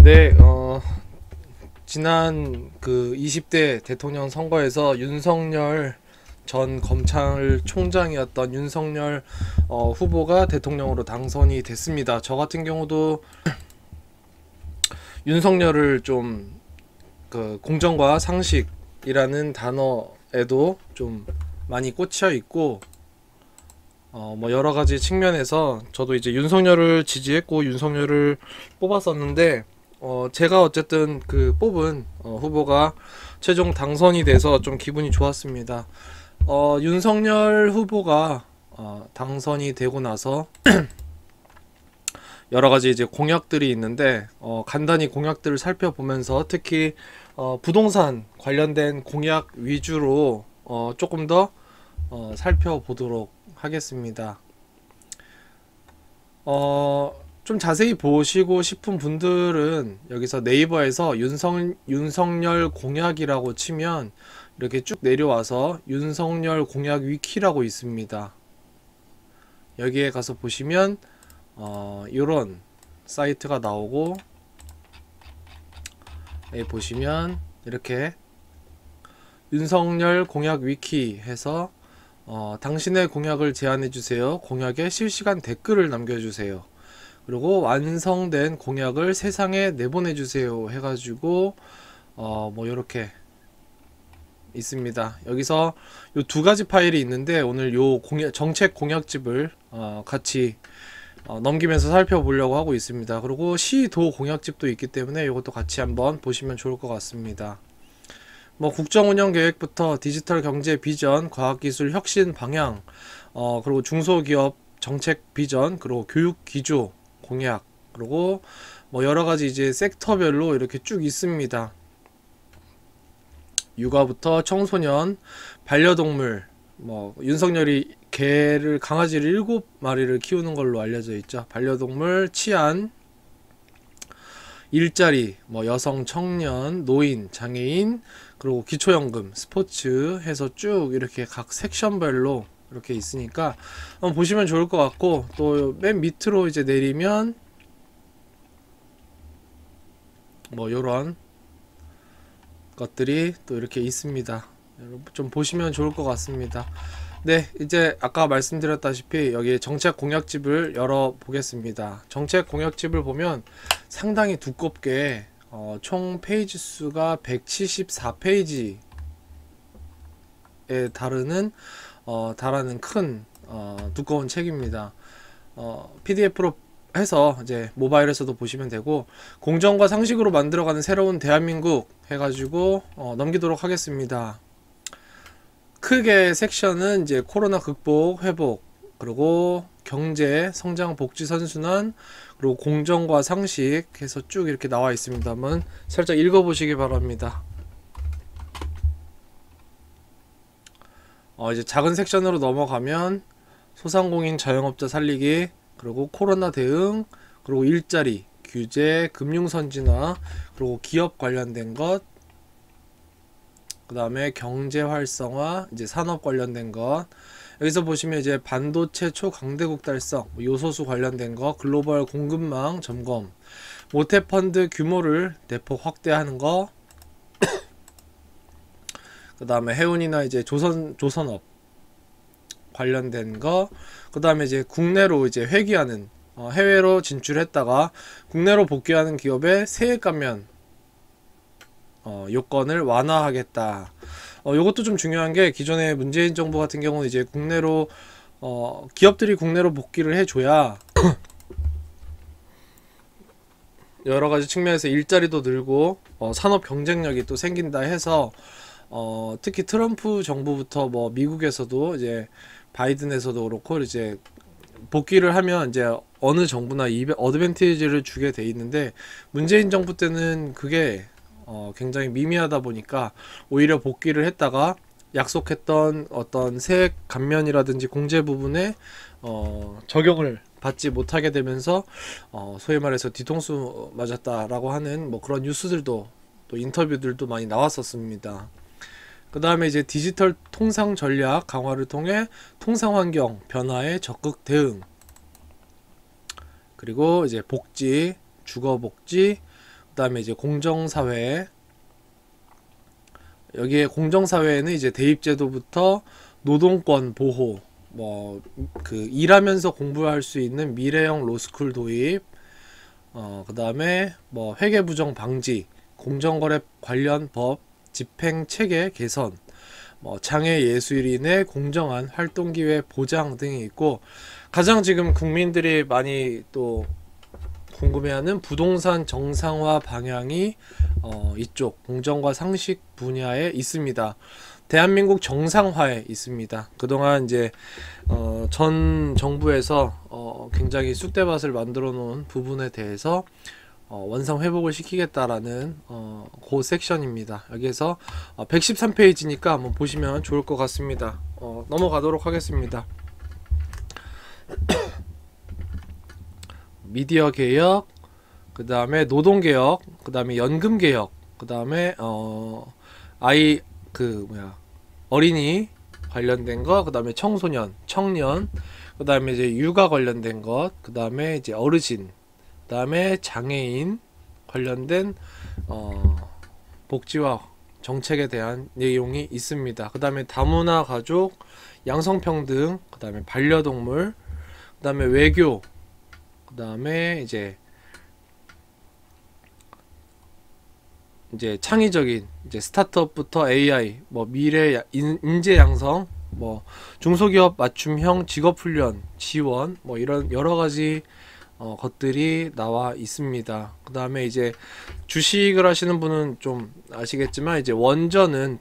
네, 지난 그 20대 대통령 선거에서 윤석열 전 검찰총장이었던 윤석열 후보가 대통령으로 당선이 됐습니다. 저 같은 경우도 윤석열을 좀 그 공정과 상식이라는 단어에도 좀 많이 꽂혀 있고 뭐 여러 가지 측면에서 저도 이제 윤석열을 지지했고 윤석열을 뽑았었는데 제가 어쨌든 그 뽑은 후보가 최종 당선이 돼서 좀 기분이 좋았습니다. 윤석열 후보가 당선이 되고 나서 여러 가지 이제 공약들이 있는데 간단히 공약들을 살펴보면서 특히 부동산 관련된 공약 위주로 조금 더 살펴보도록 하겠습니다. 좀 자세히 보시고 싶은 분들은 여기서 네이버에서 윤석열 공약이라고 치면 이렇게 쭉 내려와서 윤석열 공약 위키라고 있습니다. 여기에 가서 보시면 이런 사이트가 나오고 여기 보시면 이렇게 윤석열 공약 위키 해서 당신의 공약을 제안해주세요. 공약에 실시간 댓글을 남겨주세요. 그리고 완성된 공약을 세상에 내보내주세요 해가지고 뭐 이렇게 있습니다. 여기서 요 두 가지 파일이 있는데 오늘 요 정책 공약집을 같이 넘기면서 살펴보려고 하고 있습니다. 그리고 시도 공약집도 있기 때문에 이것도 같이 한번 보시면 좋을 것 같습니다. 뭐 국정운영 계획부터 디지털 경제 비전, 과학기술 혁신 방향, 그리고 중소기업 정책 비전, 그리고 교육 기조 공약, 그리고 뭐 여러가지 이제 섹터별로 이렇게 쭉 있습니다. 육아부터 청소년, 반려동물, 뭐 윤석열이 강아지를 7마리를 키우는 걸로 알려져 있죠. 반려동물, 치안, 일자리, 뭐 여성, 청년, 노인, 장애인, 그리고 기초연금, 스포츠 해서 쭉 이렇게 각 섹션별로 이렇게 있으니까 한번 보시면 좋을 것 같고, 또 맨 밑으로 이제 내리면 뭐 요런 것들이 또 이렇게 있습니다. 여러분 좀 보시면 좋을 것 같습니다. 네, 이제 아까 말씀드렸다시피 여기 정책 공약집을 열어 보겠습니다. 정책 공약집을 보면 상당히 두껍게 총 페이지 수가 174페이지에 달하는 큰 두꺼운 책입니다. PDF로 해서 이제 모바일에서도 보시면 되고, 공정과 상식으로 만들어가는 새로운 대한민국 해가지고 넘기도록 하겠습니다. 크게 섹션은 이제 코로나 극복, 회복, 그리고 경제, 성장, 복지, 선순환, 그리고 공정과 상식 해서 쭉 이렇게 나와 있습니다. 한번 살짝 읽어보시기 바랍니다. 이제 작은 섹션으로 넘어가면 소상공인 자영업자 살리기, 그리고 코로나 대응, 그리고 일자리, 규제, 금융선진화, 그리고 기업 관련된 것, 그 다음에 경제 활성화, 이제 산업 관련된 것. 여기서 보시면 이제 반도체 초강대국 달성, 요소수 관련된 것, 글로벌 공급망 점검, 모태펀드 규모를 대폭 확대하는 것, 그 다음에 해운이나 이제 조선업 관련된 거, 그 다음에 이제 국내로 이제 회귀하는, 해외로 진출했다가 국내로 복귀하는 기업의 세액 감면 요건을 완화하겠다. 요것도 좀 중요한 게, 기존의 문재인 정부 같은 경우는 이제 국내로 기업들이 국내로 복귀를 해줘야 여러 가지 측면에서 일자리도 늘고 산업 경쟁력이 또 생긴다 해서 특히 트럼프 정부부터 뭐 미국에서도 이제 바이든에서도 그렇고 이제 복귀를 하면 이제 어느 정부나 어드밴티지를 주게 돼 있는데, 문재인 정부 때는 그게 굉장히 미미하다 보니까 오히려 복귀를 했다가 약속했던 어떤 세액 감면이라든지 공제 부분에 적용을 받지 못하게 되면서 소위 말해서 뒤통수 맞았다라고 하는 뭐 그런 뉴스들도, 또 인터뷰들도 많이 나왔었습니다. 그 다음에 이제 디지털 통상 전략 강화를 통해 통상 환경 변화에 적극 대응, 그리고 이제 복지, 주거 복지, 그다음에 이제 공정사회, 여기에 공정사회에는 이제 대입제도부터 노동권 보호, 뭐 그 일하면서 공부할 수 있는 미래형 로스쿨 도입, 그다음에 뭐 회계부정 방지, 공정거래 관련 법 집행 체계 개선, 뭐 장애 예술인의 공정한 활동 기회 보장 등이 있고, 가장 지금 국민들이 많이 또 궁금해하는 부동산 정상화 방향이 이쪽 공정과 상식 분야에 있습니다. 대한민국 정상화에 있습니다. 그동안 이제 전 정부에서 굉장히 쑥대밭을 만들어 놓은 부분에 대해서 원상 회복을 시키겠다라는 그 섹션입니다. 여기에서 113페이지니까 한번 보시면 좋을 것 같습니다. 넘어가도록 하겠습니다. 미디어 개혁, 그 다음에 노동 개혁, 그 다음에 연금 개혁, 그 다음에 어린이 관련된 거, 그 다음에 청소년, 청년, 그 다음에 이제 육아 관련된 것, 그 다음에 이제 어르신, 그 다음에 장애인 관련된 복지와 정책에 대한 내용이 있습니다. 그 다음에 다문화 가족, 양성평등, 그 다음에 반려동물, 그 다음에 외교, 그 다음에 이제 창의적인 이제 스타트업부터 AI, 뭐 미래 인재 양성, 뭐 중소기업 맞춤형 직업훈련 지원, 뭐 이런 여러 가지 것들이 나와 있습니다. 그 다음에 이제 주식을 하시는 분은 좀 아시겠지만, 이제 원전은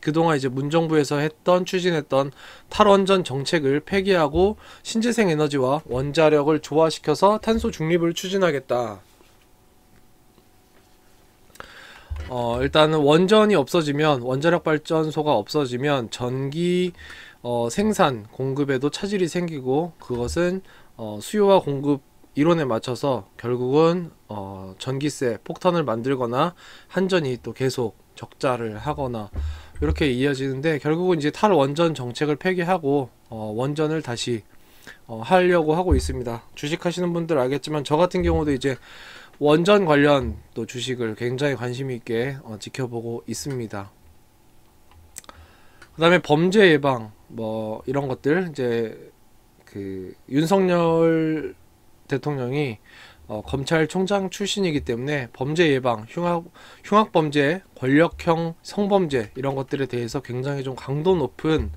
그동안 이제 문정부에서 추진했던 탈원전 정책을 폐기하고 신재생 에너지와 원자력을 조화시켜서 탄소 중립을 추진하겠다. 일단은 원자력 발전소가 없어지면 전기 생산 공급에도 차질이 생기고, 그것은 수요와 공급 이론에 맞춰서 결국은 전기세 폭탄을 만들거나 한전이 또 계속 적자를 하거나 이렇게 이어지는데, 결국은 이제 탈원전 정책을 폐기하고 원전을 다시 하려고 하고 있습니다. 주식하시는 분들 알겠지만, 저 같은 경우도 이제 원전 관련 또 주식을 굉장히 관심 있게 지켜보고 있습니다. 그 다음에 범죄 예방, 뭐 이런 것들, 이제 그 윤석열 대통령이 검찰총장 출신이기 때문에 범죄 예방, 흉악범죄, 권력형 성범죄 이런 것들에 대해서 굉장히 좀 강도 높은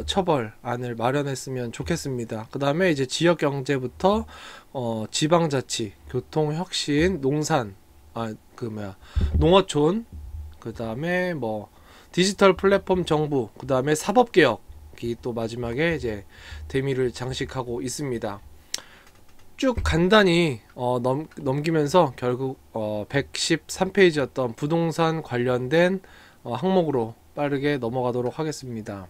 처벌안을 마련했으면 좋겠습니다. 그 다음에 이제 지역경제부터 지방자치, 교통혁신, 농어촌, 그 다음에 뭐 디지털 플랫폼 정부, 그 다음에 사법개혁이 또 마지막에 이제 대미를 장식하고 있습니다. 쭉 간단히 넘기면서 결국 113페이지였던 부동산 관련된 항목으로 빠르게 넘어가도록 하겠습니다.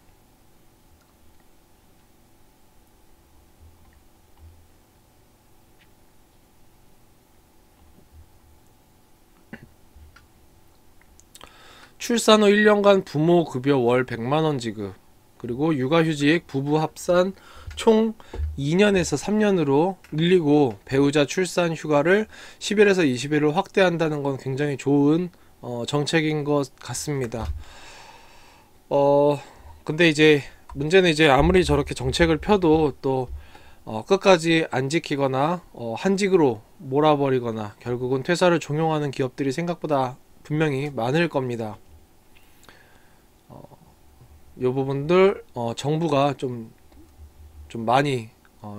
출산 후 1년간 부모 급여 월 100만원 지급, 그리고 육아휴직 부부 합산 총 2년에서 3년으로 늘리고 배우자 출산 휴가를 10일에서 20일을 확대한다는 건 굉장히 좋은 정책인 것 같습니다. 근데 이제 문제는 이제 아무리 저렇게 정책을 펴도 또 끝까지 안 지키거나 한직으로 몰아버리거나 결국은 퇴사를 종용하는 기업들이 생각보다 분명히 많을 겁니다. 이 부분들 정부가 좀 많이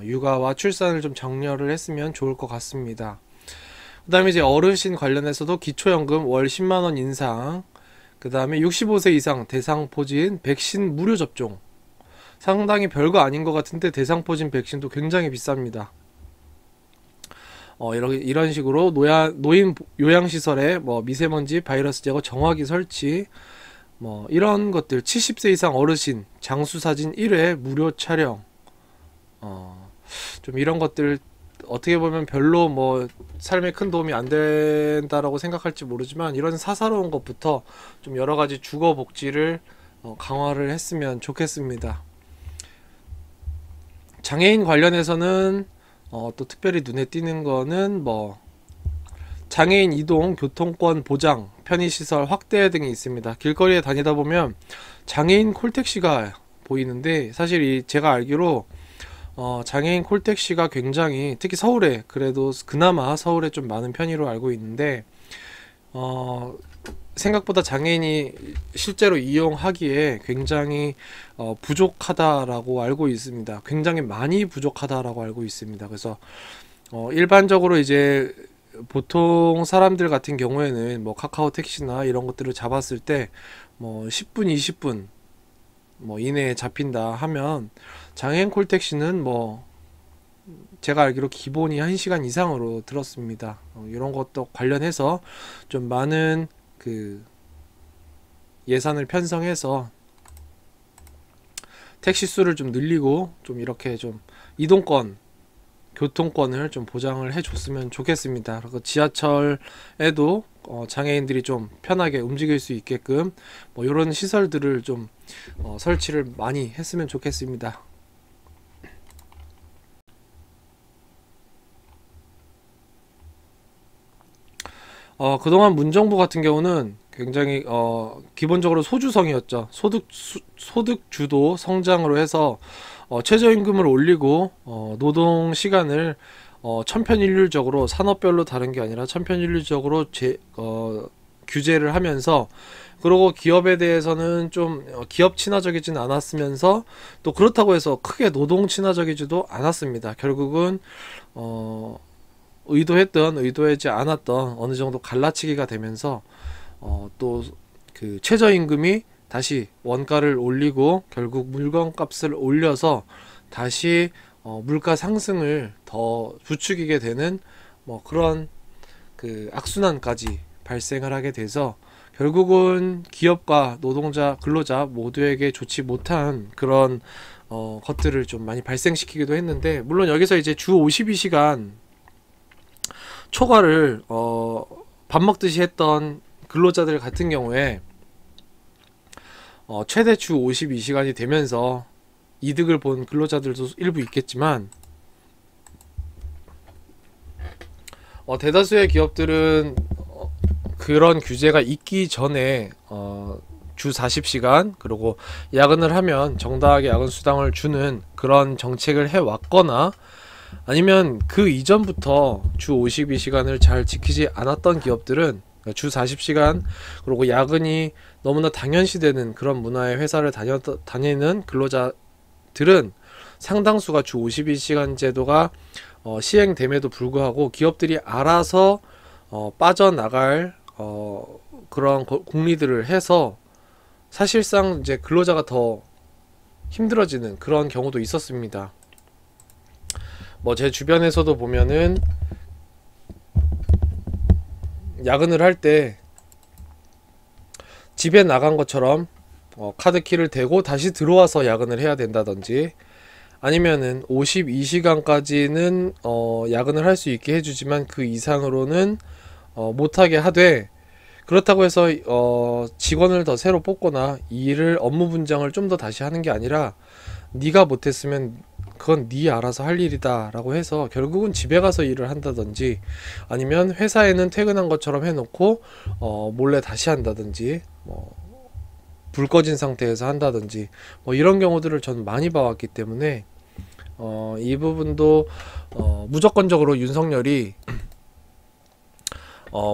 육아와 출산을 좀 장려를 했으면 좋을 것 같습니다. 그 다음에 이제 어르신 관련해서도 기초연금 월 10만원 인상, 그 다음에 65세 이상 대상포진 백신 무료 접종, 상당히 별거 아닌 것 같은데 대상포진 백신도 굉장히 비쌉니다. 이런 식으로 노인 요양시설에 뭐 미세먼지 바이러스 제거 정화기 설치, 뭐 이런 것들, 70세 이상 어르신 장수사진 1회 무료 촬영, 좀 이런 것들 어떻게 보면 별로 뭐 삶에 큰 도움이 안 된다라고 생각할지 모르지만, 이런 사사로운 것부터 좀 여러 가지 주거 복지를 강화를 했으면 좋겠습니다. 장애인 관련해서는 또 특별히 눈에 띄는 거는 뭐 장애인 이동 교통권 보장, 편의시설 확대 등이 있습니다. 길거리에 다니다 보면 장애인 콜택시가 보이는데, 사실 제가 알기로 장애인 콜택시가 굉장히, 특히 서울에, 그래도 그나마 서울에 좀 많은 편의로 알고 있는데, 생각보다 장애인이 실제로 이용하기에 굉장히 부족하다라고 알고 있습니다. 굉장히 많이 부족하다라고 알고 있습니다. 그래서 일반적으로 이제 보통 사람들 같은 경우에는 뭐 카카오 택시나 이런 것들을 잡았을 때 뭐 10분, 20분 뭐 이내에 잡힌다 하면, 장애인 콜택시는 뭐 제가 알기로 기본이 1시간 이상으로 들었습니다. 이런 것도 관련해서 좀 많은 그 예산을 편성해서 택시 수를 좀 늘리고, 좀 이렇게 좀 이동권, 교통권을 좀 보장을 해줬으면 좋겠습니다. 그리고 지하철에도 장애인들이 좀 편하게 움직일 수 있게끔 뭐 이런 시설들을 좀 설치를 많이 했으면 좋겠습니다. 그동안 문정부 같은 경우는 굉장히 기본적으로 소주성이었죠. 소득 주도 성장으로 해서 최저임금을 올리고 노동 시간을 천편일률적으로, 산업별로 다른 게 아니라 천편일률적으로 규제를 하면서, 그리고 기업에 대해서는 좀 기업 친화적이진 않았으면서, 또 그렇다고 해서 크게 노동 친화적이지도 않았습니다. 결국은 의도했던 의도하지 않았던 어느 정도 갈라치기가 되면서 또 그 최저임금이 다시 원가를 올리고, 결국 물건값을 올려서 다시 물가 상승을 더 부추기게 되는 뭐 그런 그 악순환까지 발생을 하게 돼서, 결국은 기업과 노동자, 근로자 모두에게 좋지 못한 그런 것들을 좀 많이 발생시키기도 했는데, 물론 여기서 이제 주 52시간 초과를 밥 먹듯이 했던 근로자들 같은 경우에 최대 주 52시간이 되면서 이득을 본 근로자들도 일부 있겠지만, 대다수의 기업들은 그런 규제가 있기 전에 주 40시간, 그리고 야근을 하면 정당하게 야근 수당을 주는 그런 정책을 해왔거나, 아니면 그 이전부터 주 52시간을 잘 지키지 않았던 기업들은 주 40시간, 그리고 야근이 너무나 당연시되는 그런 문화의 회사를 다니는 근로자들은 상당수가 주 52시간 제도가 시행됨에도 불구하고 기업들이 알아서 빠져나갈 그런 공리들을 해서, 사실상 이제 근로자가 더 힘들어지는 그런 경우도 있었습니다. 뭐 제 주변에서도 보면은 야근을 할 때 집에 나간 것처럼 카드키를 대고 다시 들어와서 야근을 해야 된다든지, 아니면은 52시간까지는 야근을 할 수 있게 해주지만 그 이상으로는 못하게 하되, 그렇다고 해서 직원을 더 새로 뽑거나 일을, 업무 분장을 좀 더 다시 하는 게 아니라, 네가 못했으면 그건 네 알아서 할 일이다 라고 해서 결국은 집에 가서 일을 한다든지, 아니면 회사에는 퇴근한 것처럼 해놓고 몰래 다시 한다든지, 불 꺼진 상태에서 한다든지, 뭐 이런 경우들을 전 많이 봐왔기 때문에 이 부분도 무조건적으로 윤석열이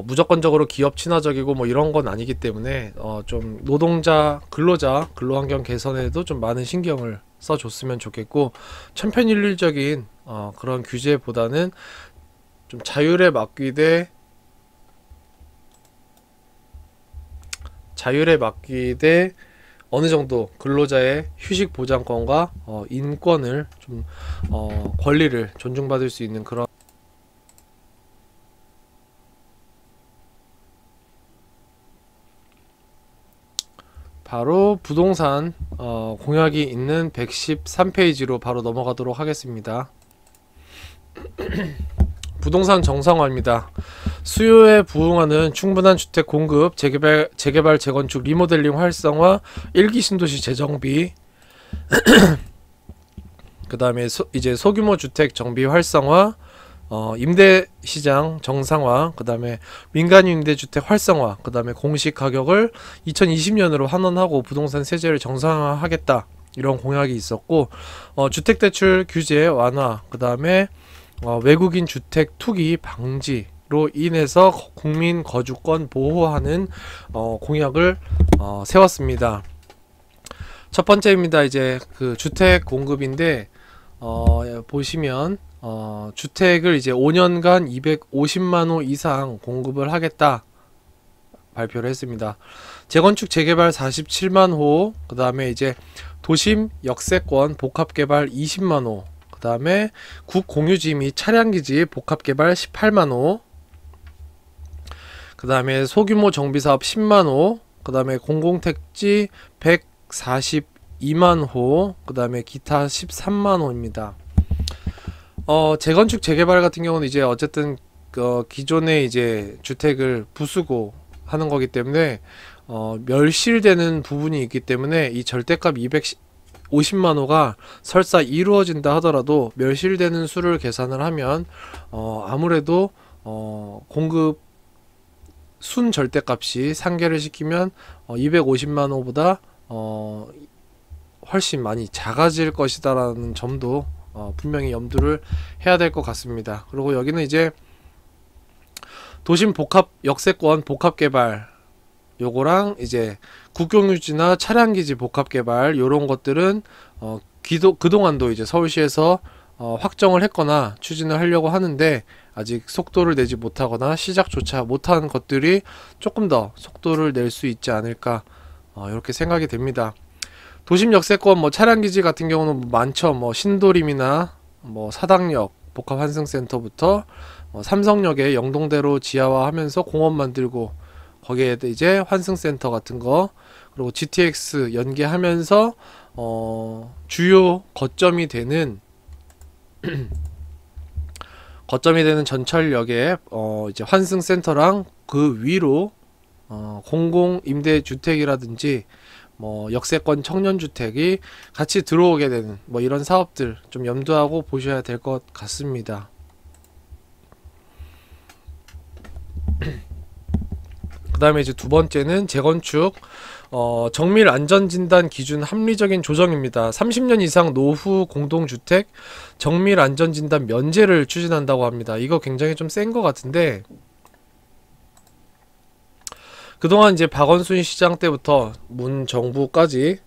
무조건적으로 기업 친화적이고 뭐 이런 건 아니기 때문에 좀 노동자, 근로자, 근로환경 개선에도 좀 많은 신경을 써줬으면 좋겠고, 천편일률적인 그런 규제보다는 좀 자율에 맡기되 어느 정도 근로자의 휴식 보장권과 인권을 좀 권리를 존중받을 수 있는 그런, 바로 부동산 공약이 있는 113페이지로 바로 넘어가도록 하겠습니다. 부동산 정상화입니다. 수요에 부응하는 충분한 주택 공급, 재개발, 재건축, 리모델링 활성화, 1기 신도시 재정비, 그 다음에 이제 소규모 주택 정비 활성화, 임대시장 정상화, 그 다음에 민간 임대주택 활성화, 그 다음에 공시 가격을 2020년으로 환원하고 부동산 세제를 정상화하겠다, 이런 공약이 있었고, 주택대출 규제 완화, 그 다음에 외국인 주택 투기 방지로 인해서 국민 거주권 보호하는 공약을 세웠습니다. 첫 번째입니다. 이제 그 주택 공급인데, 보시면 주택을 이제 5년간 250만호 이상 공급을 하겠다 발표를 했습니다. 재건축 재개발 47만호, 그 다음에 이제 도심 역세권 복합개발 20만호, 그 다음에 국공유지 및 차량기지 복합개발 18만호, 그 다음에 소규모 정비사업 10만호, 그 다음에 공공택지 142만호, 그 다음에 기타 13만호입니다. 재건축 재개발 같은 경우는 이제 어쨌든 기존의 이제 주택을 부수고 하는 거기 때문에 멸실되는 부분이 있기 때문에 이 절대값 250만호가 설사 이루어진다 하더라도 멸실되는 수를 계산을 하면 아무래도 공급 순 절대값이 상계를 시키면 250만호보다 훨씬 많이 작아질 것이다 라는 점도 분명히 염두를 해야 될 것 같습니다. 그리고 여기는 이제 도심 복합 역세권 복합 개발 요거랑 이제 국공유지나 차량기지 복합 개발 요런 것들은 그동안도 이제 서울시에서 확정을 했거나 추진을 하려고 하는데 아직 속도를 내지 못하거나 시작조차 못한 것들이 조금 더 속도를 낼 수 있지 않을까, 이렇게 생각이 됩니다. 도심 역세권 뭐 차량기지 같은 경우는 많죠. 뭐 신도림이나 뭐 사당역 복합환승센터부터 삼성역에 영동대로 지하화하면서 공원 만들고 거기에 이제 환승센터 같은 거, 그리고 GTX 연계하면서 주요 거점이 되는 전철역에 이제 환승센터랑 그 위로 공공 임대주택이라든지 뭐 역세권 청년주택이 같이 들어오게 되는 뭐 이런 사업들 좀 염두하고 보셔야 될 것 같습니다. 그 다음에 이제 두 번째는 재건축 정밀 안전진단 기준 합리적인 조정입니다. 30년 이상 노후 공동주택 정밀 안전진단 면제를 추진한다고 합니다. 이거 굉장히 좀 센 것 같은데, 그동안 이제 박원순 시장 때부터 문 정부까지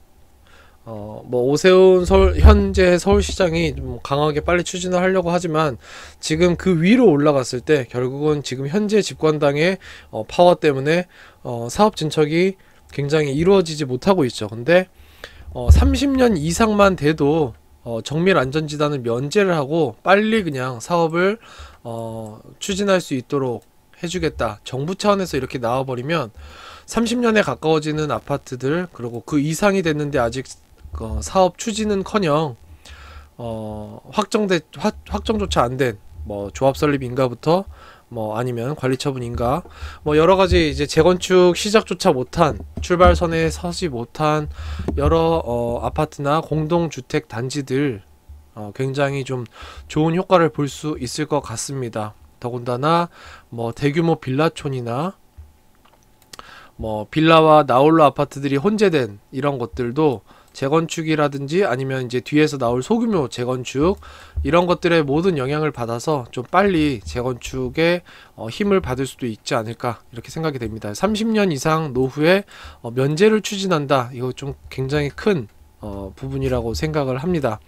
뭐 오세훈 현재 서울시장이 좀 강하게 빨리 추진을 하려고 하지만 지금 그 위로 올라갔을 때 결국은 지금 현재 집권당의 파워 때문에 사업 진척이 굉장히 이루어지지 못하고 있죠. 근데 30년 이상만 돼도 정밀 안전진단을 면제를 하고 빨리 그냥 사업을 추진할 수 있도록 해주겠다, 정부 차원에서 이렇게 나와버리면 30년에 가까워지는 아파트들, 그리고 그 이상이 됐는데 아직 사업 추진은커녕 확정조차 안 된 뭐 조합 설립 인가부터 뭐 아니면 관리 처분 인가 뭐 여러 가지 이제 재건축 시작조차 못한, 출발선에 서지 못한 여러 아파트나 공동주택 단지들 굉장히 좀 좋은 효과를 볼 수 있을 것 같습니다. 더군다나 뭐 대규모 빌라촌이나 뭐 빌라와 나홀로 아파트들이 혼재된 이런 것들도 재건축이라든지 아니면 이제 뒤에서 나올 소규모 재건축 이런 것들의 모든 영향을 받아서 좀 빨리 재건축에 힘을 받을 수도 있지 않을까, 이렇게 생각이 됩니다. 30년 이상 노후에 면제를 추진한다. 이거 좀 굉장히 큰 부분이라고 생각을 합니다.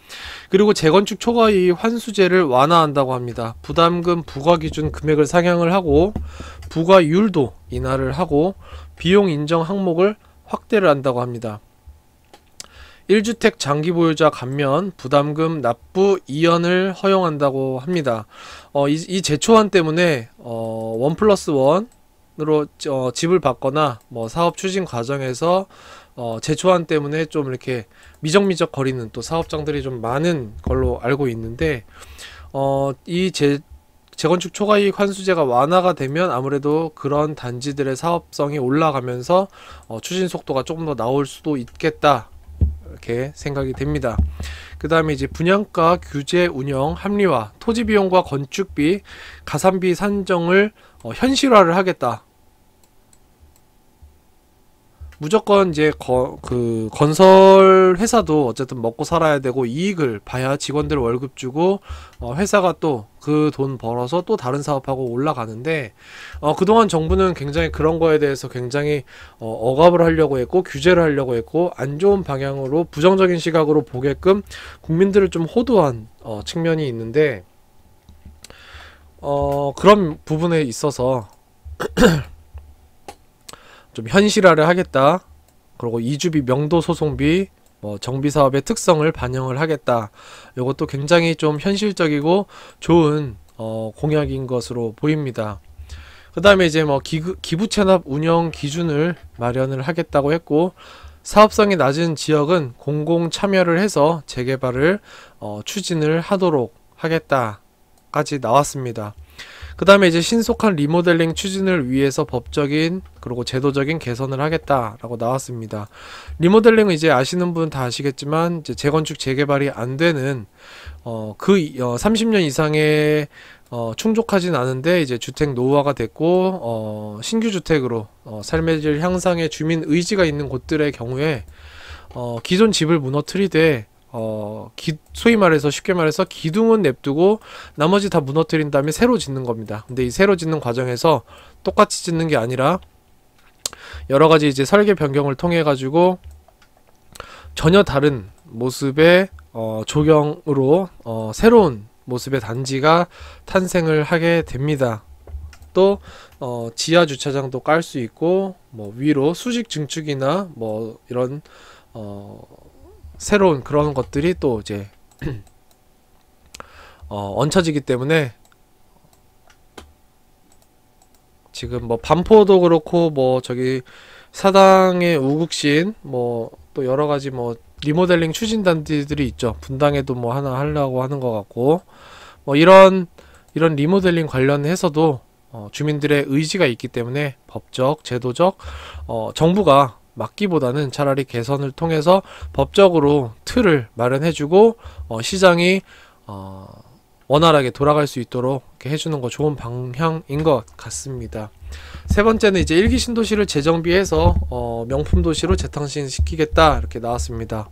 그리고 재건축 초과이익 환수제를 완화한다고 합니다. 부담금 부과 기준 금액을 상향을 하고 부과율도 인하를 하고 비용 인정 항목을 확대를 한다고 합니다. 1주택 장기 보유자 감면 부담금 납부 이연을 허용한다고 합니다. 이 제초안 때문에 1+1으로 집을 받거나 뭐 사업 추진 과정에서 제초안 때문에 좀 이렇게 미적미적 거리는 또 사업장들이 좀 많은 걸로 알고 있는데, 이 재건축 초과이익 환수제가 완화가 되면 아무래도 그런 단지들의 사업성이 올라가면서 추진 속도가 조금 더 나올 수도 있겠다, 이렇게 생각이 됩니다. 그 다음에 이제 분양가 규제 운영 합리화, 토지 비용과 건축비, 가산비 산정을 현실화를 하겠다. 무조건 이제 그 건설 회사도 어쨌든 먹고 살아야 되고 이익을 봐야 직원들 월급 주고 회사가 또 그 돈 벌어서 또 다른 사업하고 올라가는데 그동안 정부는 굉장히 그런 거에 대해서 굉장히 억압을 하려고 했고 규제를 하려고 했고 안 좋은 방향으로 부정적인 시각으로 보게끔 국민들을 좀 호도한 측면이 있는데 그런 부분에 있어서 좀 현실화를 하겠다. 그리고 이주비, 명도 소송비, 정비사업의 특성을 반영을 하겠다. 이것도 굉장히 좀 현실적이고 좋은 공약인 것으로 보입니다. 그 다음에 이제 기부 체납 운영 기준을 마련을 하겠다고 했고, 사업성이 낮은 지역은 공공 참여를 해서 재개발을 추진을 하도록 하겠다까지 나왔습니다. 그 다음에 이제 신속한 리모델링 추진을 위해서 법적인 그리고 제도적인 개선을 하겠다라고 나왔습니다. 리모델링은 이제 아시는 분 다 아시겠지만 이제 재건축 재개발이 안 되는 30년 이상의 충족하진 않은데 이제 주택 노후화가 됐고 신규 주택으로 삶의 질 향상에 주민 의지가 있는 곳들의 경우에 기존 집을 무너뜨리되 소위 말해서 쉽게 말해서 기둥은 냅두고 나머지 다 무너뜨린 다음에 새로 짓는 겁니다. 근데 이 새로 짓는 과정에서 똑같이 짓는 게 아니라 여러가지 이제 설계 변경을 통해 가지고 전혀 다른 모습의 조경으로 새로운 모습의 단지가 탄생을 하게 됩니다. 또 지하 주차장도 깔 수 있고 위로 수직 증축이나 이런 새로운 그런 것들이 또 이제 얹혀지기 때문에 지금 반포도 그렇고 저기 사당의 우국신 또 여러가지 리모델링 추진단지들이 있죠. 분당에도 하나 하려고 하는 것 같고 이런 리모델링 관련해서도 주민들의 의지가 있기 때문에 법적, 제도적 정부가 막기보다는 차라리 개선을 통해서 법적으로 틀을 마련해주고 시장이 원활하게 돌아갈 수 있도록 이렇게 해주는 거 좋은 방향인 것 같습니다. 세 번째는 이제 일기 신도시를 재정비해서 명품 도시로 재탄생시키겠다 이렇게 나왔습니다.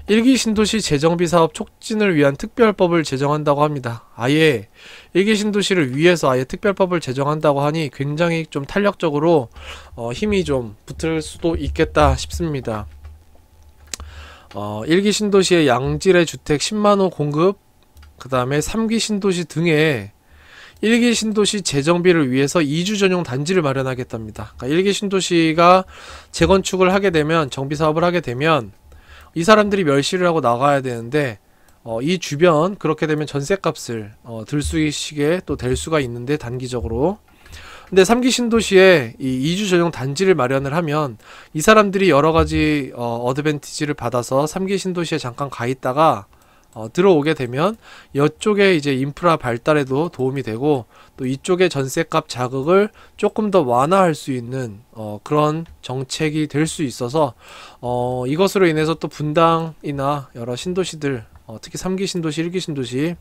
일기 신도시 재정비 사업 촉진을 위한 특별법을 제정한다고 합니다. 아예 일기 신도시를 위해서 아예 특별법을 제정한다고 하니 굉장히 좀 탄력적으로 힘이 좀 붙을 수도 있겠다 싶습니다. 일기 신도시의 양질의 주택 10만호 공급, 그 다음에 3기 신도시 등의 1기 신도시 재정비를 위해서 이주 전용 단지를 마련하겠답니다. 그러니까 1기 신도시가 재건축을 하게 되면, 정비사업을 하게 되면 이 사람들이 멸시를 하고 나가야 되는데 이 주변 그렇게 되면 전세값을 들 수 있게 또 될 수가 있는데 단기적으로. 근데 3기 신도시에 이 이주 전용 단지를 마련을 하면 이 사람들이 여러가지 어드밴티지를 받아서 3기 신도시에 잠깐 가 있다가 들어오게 되면 이쪽에 이제 인프라 발달에도 도움이 되고 또 이쪽의 전세값 자극을 조금 더 완화할 수 있는 그런 정책이 될 수 있어서 이것으로 인해서 또 분당이나 여러 신도시들 특히 3기 신도시, 1기 신도시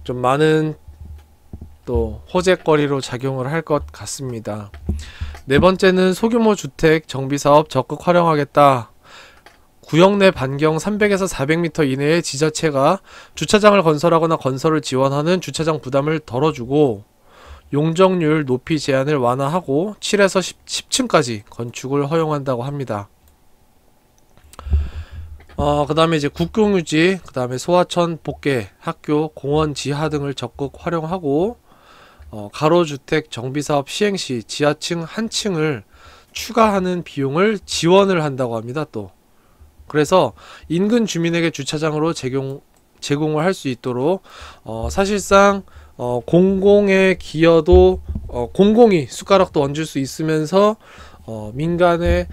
좀 많은 또 호재거리로 작용을 할 것 같습니다. 네 번째는 소규모 주택 정비사업 적극 활용하겠다. 구역 내 반경 300에서 400m 이내의 지자체가 주차장을 건설하거나 건설을 지원하는 주차장 부담을 덜어주고 용적률 높이 제한을 완화하고 7에서 10층까지 건축을 허용한다고 합니다. 그 다음에 이제 국공유지, 그 다음에 소하천 복개, 학교, 공원 지하 등을 적극 활용하고 가로주택 정비사업 시행시 지하층 한 층을 추가하는 비용을 지원을 한다고 합니다. 또 그래서 인근 주민에게 주차장으로 제공을 할 수 있도록 사실상 공공의 기여도 공공이 숟가락도 얹을 수 있으면서 민간의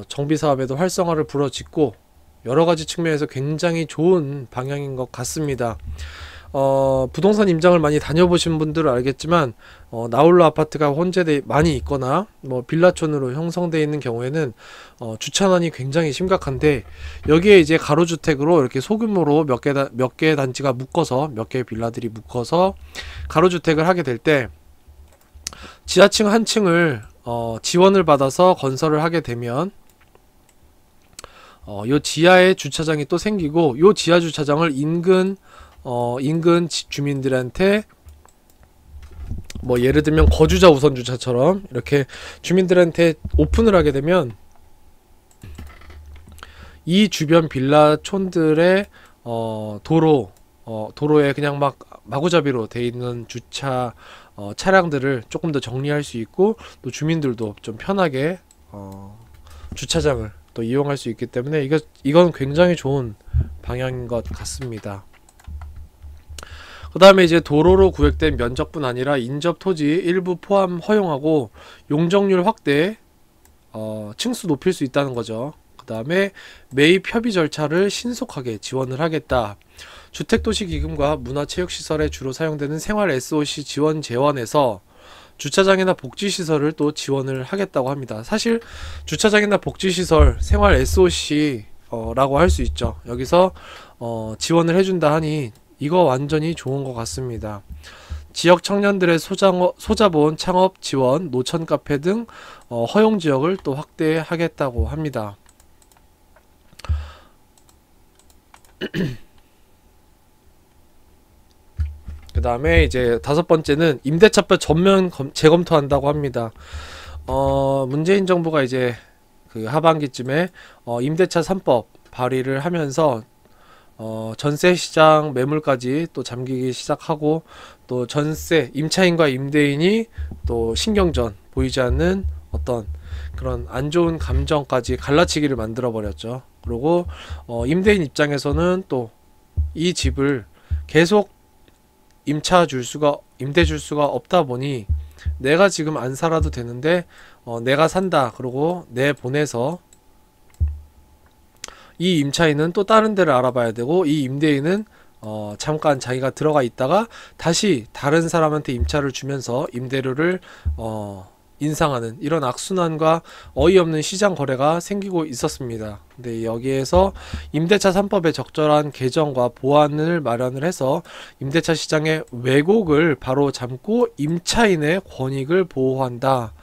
정비사업에도 활성화를 불어짓고 여러가지 측면에서 굉장히 좋은 방향인 것 같습니다. 부동산 임장을 많이 다녀보신 분들은 알겠지만 나홀로 아파트가 혼재돼 많이 있거나 뭐 빌라촌으로 형성되어 있는 경우에는 주차난이 굉장히 심각한데, 여기에 이제 가로주택으로 이렇게 소규모로 몇 개 단지가 묶어서 몇 개의 빌라들이 묶어서 가로주택을 하게 될 때 지하층 한 층을 지원을 받아서 건설을 하게 되면 요 지하에 주차장이 또 생기고, 요 지하 주차장을 인근 주민들한테 뭐 예를 들면 거주자 우선 주차처럼 이렇게 주민들한테 오픈을 하게 되면 이 주변 빌라촌들의 도로에 그냥 막 마구잡이로 돼 있는 주차 차량들을 조금 더 정리할 수 있고, 또 주민들도 좀 편하게 주차장을 또 이용할 수 있기 때문에 이건 굉장히 좋은 방향인 것 같습니다. 그 다음에 이제 도로로 구획된 면적뿐 아니라 인접 토지 일부 포함 허용하고 용적률 확대, 층수 높일 수 있다는 거죠. 그 다음에 매입 협의 절차를 신속하게 지원을 하겠다. 주택도시기금과 문화체육시설에 주로 사용되는 생활 SOC 지원 재원에서 주차장이나 복지시설을 또 지원을 하겠다고 합니다. 사실 주차장이나 복지시설, 생활 SOC 라고 할 수 있죠. 여기서 지원을 해준다 하니 이거 완전히 좋은 것 같습니다. 지역 청년들의 소자본 창업 지원, 노천 카페 등 허용 지역을 또 확대하겠다고 합니다. 그 다음에 이제 5번째는 임대차법 전면 재검토한다고 합니다. 문재인 정부가 이제 그 하반기쯤에 임대차 3법 발의를 하면서 전세 시장 매물까지 또 잠기기 시작하고, 또 전세 임차인과 임대인이 또 신경전 보이지 않는 어떤 그런 안 좋은 감정까지 갈라치기를 만들어 버렸죠. 그리고 임대인 입장에서는 또 이 집을 계속 임대 줄 수가 없다 보니 내가 지금 안 살아도 되는데 내가 산다 그러고 내보내서 이 임차인은 또 다른 데를 알아봐야 되고, 이 임대인은 잠깐 자기가 들어가 있다가 다시 다른 사람한테 임차를 주면서 임대료를 인상하는 이런 악순환과 어이없는 시장 거래가 생기고 있었습니다. 근데 여기에서 임대차 3법의 적절한 개정과 보완을 마련을 해서 임대차 시장의 왜곡을 바로 잡고 임차인의 권익을 보호한다,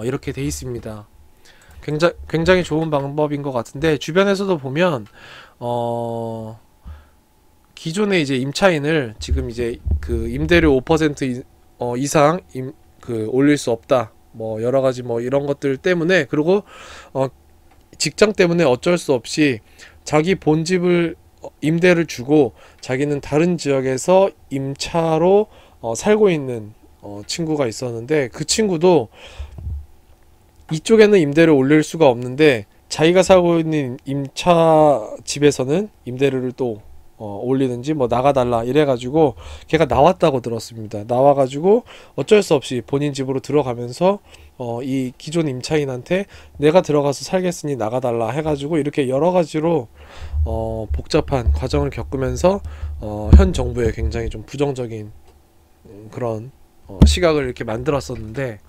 이렇게 돼 있습니다. 굉장히 좋은 방법인 것 같은데, 주변에서도 보면 기존의 이제 임차인을 지금 이제 그 임대료 5% 이상 올릴 수 없다, 뭐 여러 가지 뭐 이런 것들 때문에, 그리고 직장 때문에 어쩔 수 없이 자기 본집을 임대를 주고 자기는 다른 지역에서 임차로 살고 있는 친구가 있었는데, 그 친구도 이쪽에는 임대를 올릴 수가 없는데 자기가 살고 있는 임차 집에서는 임대료를 또 올리든지 뭐 나가달라 이래가지고 걔가 나왔다고 들었습니다. 나와가지고 어쩔 수 없이 본인 집으로 들어가면서 이 기존 임차인한테 내가 들어가서 살겠으니 나가달라 해가지고 이렇게 여러가지로 복잡한 과정을 겪으면서 현 정부에 굉장히 좀 부정적인 그런 시각을 이렇게 만들었었는데,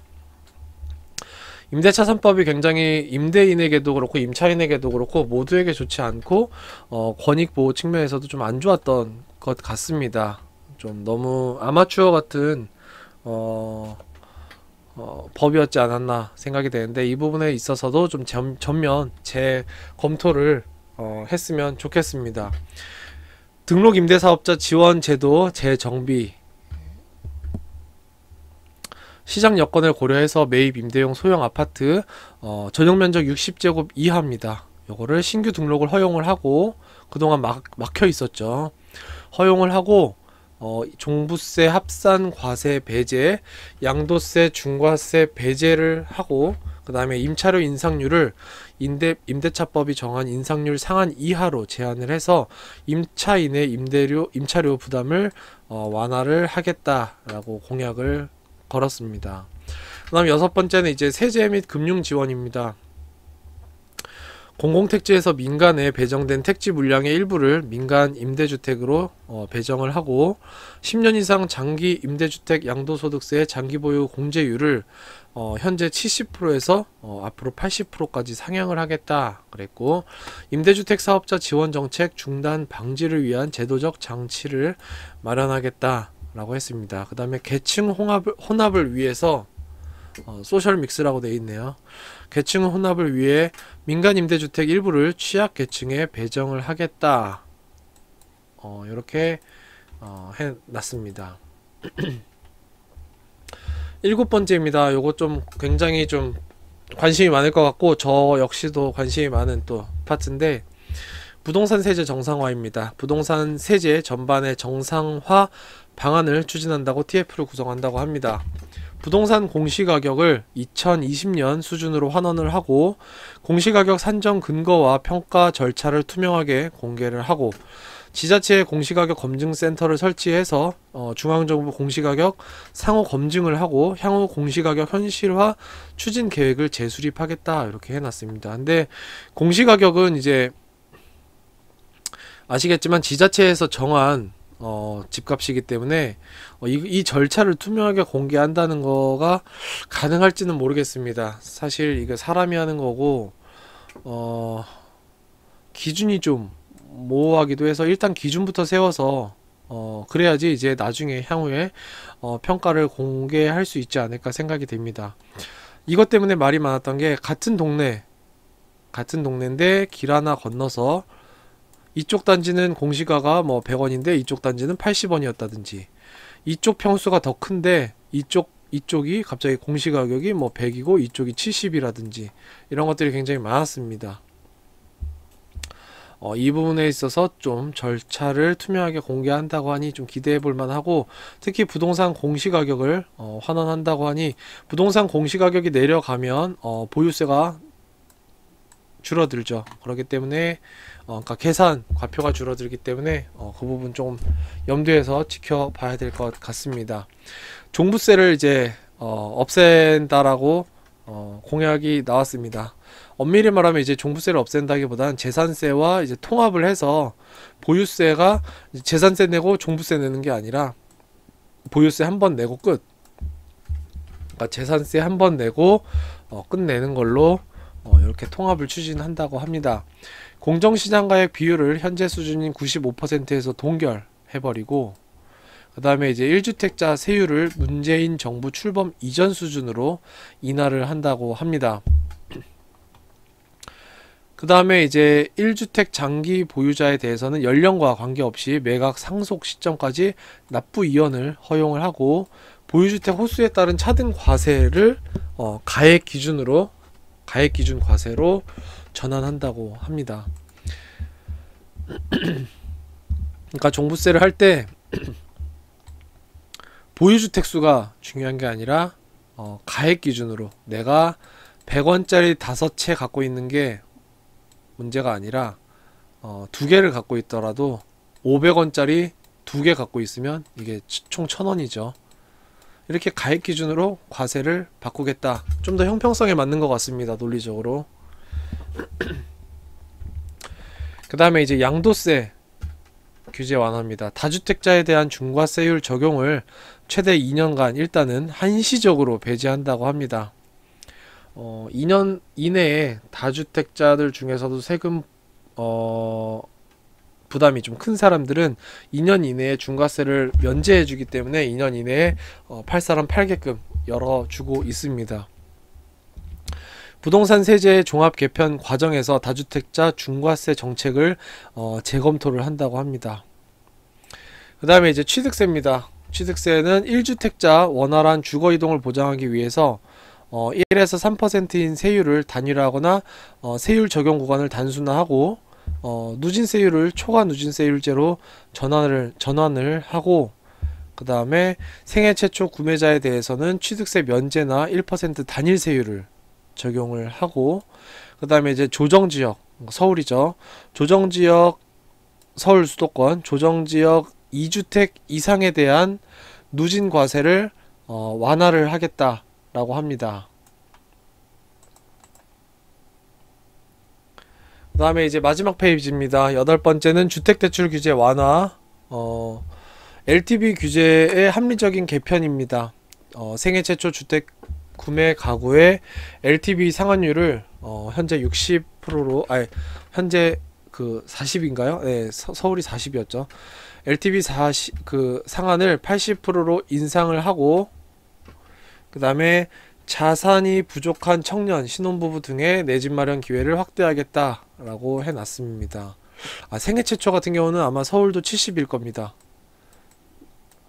임대차 3법이 굉장히 임대인에게도 그렇고 임차인에게도 그렇고 모두에게 좋지 않고 권익 보호 측면에서도 좀 안 좋았던 것 같습니다. 좀 너무 아마추어 같은 법이었지 않았나 생각이 되는데, 이 부분에 있어서도 좀 전면 재검토를 했으면 좋겠습니다. 등록 임대사업자 지원 제도 재정비, 시장 여건을 고려해서 매입 임대용 소형 아파트 전용 면적 60제곱 이하입니다. 요거를 신규 등록을 허용을 하고, 그동안 막혀 있었죠. 허용을 하고 종부세 합산 과세 배제, 양도세 중과세 배제를 하고, 그 다음에 임차료 인상률을 임대차법이 정한 인상률 상한 이하로 제한을 해서 임차인의 임차료 부담을 완화를 하겠다라고 공약을 걸었습니다. 그 다음 6번째는 이제 세제 및 금융 지원입니다. 공공택지에서 민간에 배정된 택지 물량의 일부를 민간 임대주택으로 배정을 하고 10년 이상 장기 임대주택 양도소득세 장기보유 공제율을 현재 70%에서 앞으로 80%까지 상향을 하겠다 그랬고, 임대주택 사업자 지원 정책 중단 방지를 위한 제도적 장치를 마련하겠다 라고 했습니다. 그 다음에 계층 혼합을 위해서 소셜 믹스라고 되어 있네요. 계층 혼합을 위해 민간 임대주택 일부를 취약계층에 배정을 하겠다. 이렇게 해놨습니다. 일곱 번째입니다. 요거 좀 굉장히 좀 관심이 많을 것 같고 저 역시도 관심이 많은 또 파트인데, 부동산 세제 정상화입니다. 부동산 세제 전반의 정상화 방안을 추진한다고 TF를 구성한다고 합니다. 부동산 공시가격을 2020년 수준으로 환원을 하고, 공시가격 산정 근거와 평가 절차를 투명하게 공개를 하고, 지자체의 공시가격 검증센터를 설치해서 중앙정부 공시가격 상호 검증을 하고 향후 공시가격 현실화 추진 계획을 재수립하겠다 이렇게 해놨습니다. 근데 공시가격은 이제 아시겠지만 지자체에서 정한 집값이기 때문에 이 절차를 투명하게 공개한다는 거가 가능할지는 모르겠습니다. 사실 이게 사람이 하는 거고 기준이 좀 모호하기도 해서 일단 기준부터 세워서 그래야지 이제 나중에 향후에 평가를 공개할 수 있지 않을까 생각이 됩니다. 이것 때문에 말이 많았던 게, 같은 동네인데 길 하나 건너서 이쪽 단지는 공시가가 뭐 100원인데 이쪽 단지는 80원이었다든지, 이쪽 평수가 더 큰데 이쪽이 갑자기 공시가격이 뭐 100이고 이쪽이 70이라든지 이런 것들이 굉장히 많았습니다. 이 부분에 있어서 좀 절차를 투명하게 공개한다고 하니 좀 기대해 볼 만하고, 특히 부동산 공시가격을 환원한다고 하니 부동산 공시가격이 내려가면 보유세가 줄어들죠. 그렇기 때문에 그러니까 계산 과표가 줄어들기 때문에 그 부분 좀 염두에서 지켜봐야 될 것 같습니다. 종부세를 이제 없앤다라고 공약이 나왔습니다. 엄밀히 말하면 이제 종부세를 없앤다기보다는 재산세와 이제 통합을 해서 보유세가 재산세 내고 종부세 내는 게 아니라 보유세 한 번 내고 끝. 그러니까 재산세 한 번 내고 끝내는 걸로 이렇게 통합을 추진한다고 합니다. 공정시장가액 비율을 현재 수준인 95%에서 동결해버리고, 그 다음에 이제 1주택자 세율을 문재인 정부 출범 이전 수준으로 인하를 한다고 합니다. 그 다음에 이제 1주택 장기 보유자에 대해서는 연령과 관계없이 매각 상속 시점까지 납부 이연을 허용을 하고, 보유주택 호수에 따른 차등 과세를 가액 기준 과세로 전환한다고 합니다. 그러니까 종부세를 할 때 보유주택 수가 중요한 게 아니라 가액 기준으로 내가 100원짜리 5채 갖고 있는 게 문제가 아니라 2개를 갖고 있더라도 500원짜리 2개 갖고 있으면 이게 총 1000원이죠. 이렇게 가액 기준으로 과세를 바꾸겠다. 좀 더 형평성에 맞는 것 같습니다. 논리적으로. 그 다음에 이제 양도세 규제 완화입니다. 다주택자에 대한 중과세율 적용을 최대 2년간 일단은 한시적으로 배제한다고 합니다. 2년 이내에 다주택자들 중에서도 세금 부담이 좀 큰 사람들은 2년 이내에 중과세를 면제해 주기 때문에 2년 이내에 팔 사람 팔게끔 열어주고 있습니다. 부동산 세제 종합 개편 과정에서 다주택자 중과세 정책을 재검토를 한다고 합니다. 그 다음에 이제 취득세입니다. 취득세는 1주택자 원활한 주거 이동을 보장하기 위해서 1에서 3%인 세율을 단일화하거나 세율 적용 구간을 단순화하고 누진세율을 초과 누진세율제로 전환을 하고, 그 다음에 생애 최초 구매자에 대해서는 취득세 면제나 1% 단일 세율을 적용을 하고, 그 다음에 이제 조정지역, 서울이죠. 조정지역, 서울 수도권, 조정지역 2주택 이상에 대한 누진과세를 완화를 하겠다라고 합니다. 그 다음에 이제 마지막 페이지입니다. 여덟 번째는 주택대출 규제 완화, LTV 규제의 합리적인 개편입니다. 생애 최초 주택 구매 가구의 LTV 상환율을 현재 60%로, 아니 현재 그 40인가요? 네, 서울이 40이었죠. LTV 40 그 상한을 80%로 인상을 하고, 그 다음에 자산이 부족한 청년, 신혼부부 등의 내 집 마련 기회를 확대하겠다라고 해놨습니다. 생애 최초 같은 경우는 아마 서울도 70일 겁니다.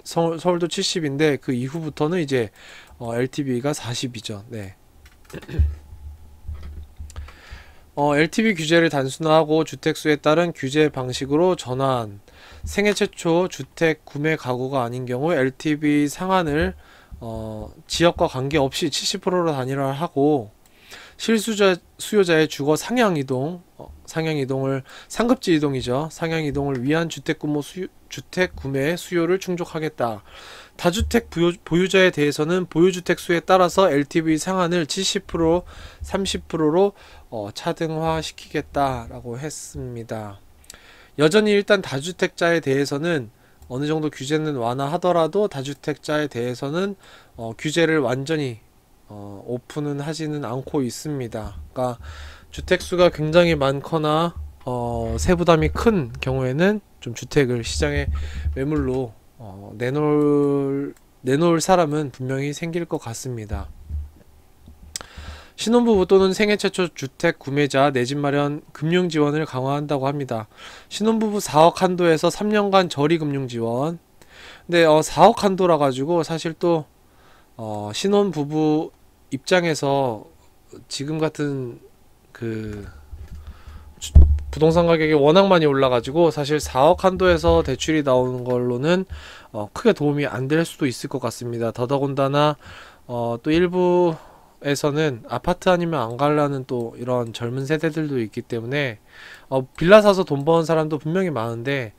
서울도 70인데 그 이후부터는 이제 LTV가 40이죠. 네. LTV 규제를 단순화하고 주택수에 따른 규제 방식으로 전환. 생애 최초 주택 구매 가구가 아닌 경우 LTV 상한을 지역과 관계없이 70%로 단일화하고, 수요자의 주거 상향 이동, 상향 이동을 상급지 이동이죠. 상향 이동을 위한 주택 구매 수요를 충족하겠다. 다주택 보유자에 대해서는 보유주택 수에 따라서 LTV 상한을 70%, 30%로 차등화시키겠다라고 했습니다. 여전히 일단 다주택자에 대해서는 어느 정도 규제는 완화하더라도 다주택자에 대해서는 규제를 완전히 오픈은 하지는 않고 있습니다. 그러니까 주택수가 굉장히 많거나 세부담이 큰 경우에는 좀 주택을 시장에 매물로 내놓을 사람은 분명히 생길 것 같습니다. 신혼부부 또는 생애 최초 주택 구매자 내 집 마련 금융 지원을 강화한다고 합니다. 신혼부부 4억 한도에서 3년간 저리 금융 지원. 근데 4억 한도라 가지고 사실 또 신혼부부 입장에서 지금 같은 그 부동산 가격이 워낙 많이 올라가지고 사실 4억 한도에서 대출이 나오는 걸로는 크게 도움이 안 될 수도 있을 것 같습니다. 더더군다나 또 일부에서는 아파트 아니면 안 갈라는 또 이런 젊은 세대들도 있기 때문에 빌라 사서 돈 버는 사람도 분명히 많은데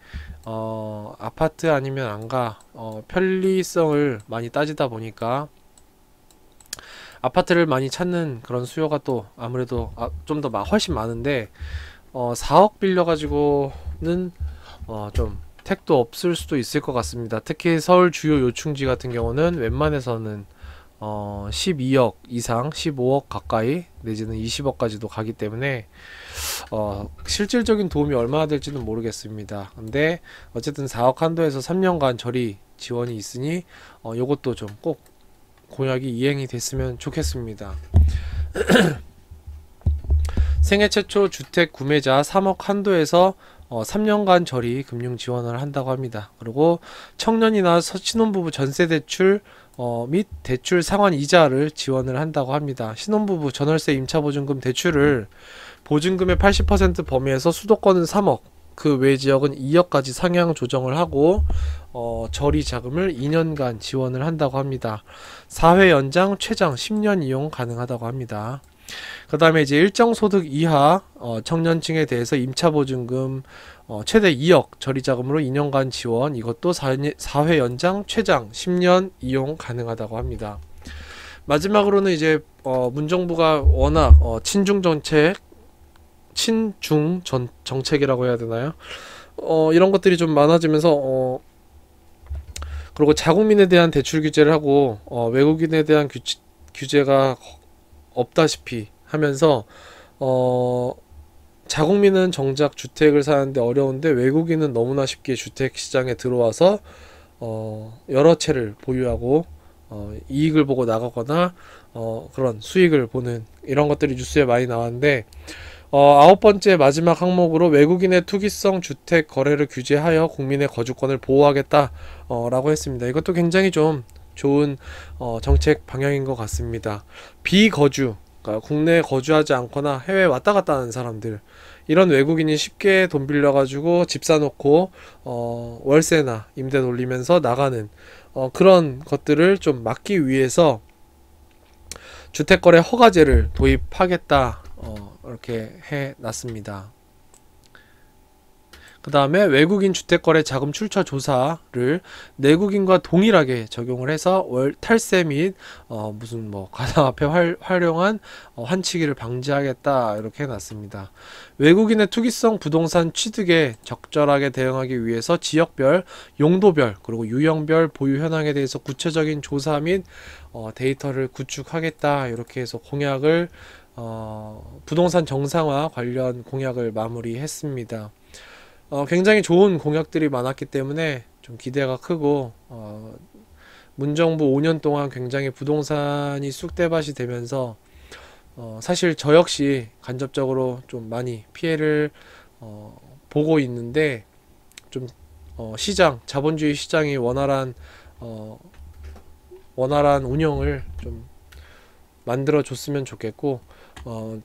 아파트 아니면 안 가, 편리성을 많이 따지다 보니까 아파트를 많이 찾는 그런 수요가 또 아무래도 좀 더 훨씬 많은데 4억 빌려가지고는 좀 택도 없을 수도 있을 것 같습니다. 특히 서울 주요 요충지 같은 경우는 웬만해서는 12억 이상, 15억 가까이 내지는 20억까지도 가기 때문에 실질적인 도움이 얼마나 될지는 모르겠습니다. 근데 어쨌든 4억 한도에서 3년간 저리 지원이 있으니 요것도 좀 꼭 공약이 이행이 됐으면 좋겠습니다. 생애 최초 주택 구매자 3억 한도에서 3년간 저리 금융 지원을 한다고 합니다. 그리고 청년이나 신혼부부 전세 대출 및 대출 상환 이자를 지원을 한다고 합니다. 신혼부부 전월세 임차보증금 대출을 보증금의 80% 범위에서 수도권은 3억, 그 외 지역은 2억까지 상향 조정을 하고 저리 자금을 2년간 지원을 한다고 합니다. 4회 연장 최장 10년 이용 가능하다고 합니다. 그 다음에 이제 일정 소득 이하 청년층에 대해서 임차보증금 최대 2억 저리자금으로 2년간 지원, 이것도 4회 연장 최장 10년 이용 가능하다고 합니다. 마지막으로는 이제 문정부가 워낙 친중 정책이라고 해야 되나요? 이런 것들이 좀 많아지면서 그리고 자국민에 대한 대출 규제를 하고 외국인에 대한 규제가 없다시피 하면서 자국민은 정작 주택을 사는데 어려운데 외국인은 너무나 쉽게 주택 시장에 들어와서 여러 채를 보유하고 이익을 보고 나가거나 그런 수익을 보는 이런 것들이 뉴스에 많이 나왔는데, 9번째 마지막 항목으로 외국인의 투기성 주택 거래를 규제하여 국민의 거주권을 보호하겠다 라고 했습니다. 이것도 굉장히 좀 좋은 정책 방향인 것 같습니다. 비거주, 그러니까 국내에 거주하지 않거나 해외에 왔다 갔다 하는 사람들, 이런 외국인이 쉽게 돈 빌려가지고 집 사놓고 월세나 임대 돌리면서 나가는 그런 것들을 좀 막기 위해서 주택거래 허가제를 도입하겠다 이렇게 해놨습니다. 그 다음에 외국인 주택거래 자금 출처 조사를 내국인과 동일하게 적용을 해서 월 탈세 및 무슨 뭐 가상화폐 활용한 환치기를 방지하겠다 이렇게 해놨습니다. 외국인의 투기성 부동산 취득에 적절하게 대응하기 위해서 지역별, 용도별, 그리고 유형별 보유 현황에 대해서 구체적인 조사 및 데이터를 구축하겠다 이렇게 해서 공약을 부동산 정상화 관련 공약을 마무리했습니다. 굉장히 좋은 공약들이 많았기 때문에 좀 기대가 크고 문정부 5년 동안 굉장히 부동산이 쑥대밭이 되면서 사실 저 역시 간접적으로 좀 많이 피해를 보고 있는데 좀 시장, 자본주의 시장이 원활한 운영을 좀 만들어 줬으면 좋겠고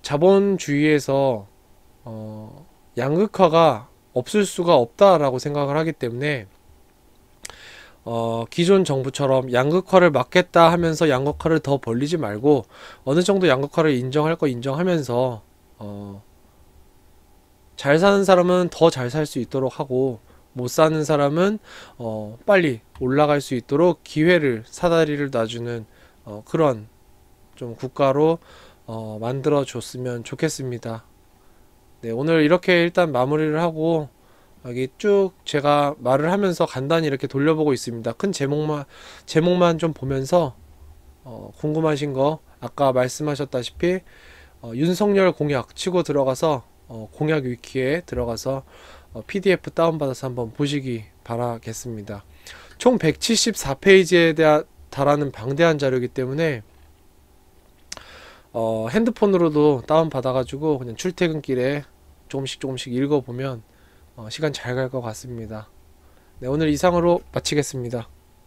자본주의에서 양극화가 없을 수가 없다라고 생각을 하기 때문에 기존 정부처럼 양극화를 막겠다 하면서 양극화를 더 벌리지 말고 어느 정도 양극화를 인정할 거 인정하면서 잘 사는 사람은 더 잘 살 수 있도록 하고 못 사는 사람은 빨리 올라갈 수 있도록 기회를 사다리를 놔주는 그런 좀 국가로 만들어 줬으면 좋겠습니다. 네, 오늘 이렇게 일단 마무리를 하고 여기 쭉 제가 말을 하면서 간단히 이렇게 돌려보고 있습니다. 큰 제목만 좀 보면서 궁금하신 거 아까 말씀하셨다시피 윤석열 공약 치고 들어가서 공약 위키에 들어가서 PDF 다운받아서 한번 보시기 바라겠습니다. 총 174페이지에 달하는 방대한 자료이기 때문에 핸드폰으로도 다운받아가지고 그냥 출퇴근길에 조금씩 읽어보면 시간 잘 갈 것 같습니다. 네, 오늘 이상으로 마치겠습니다.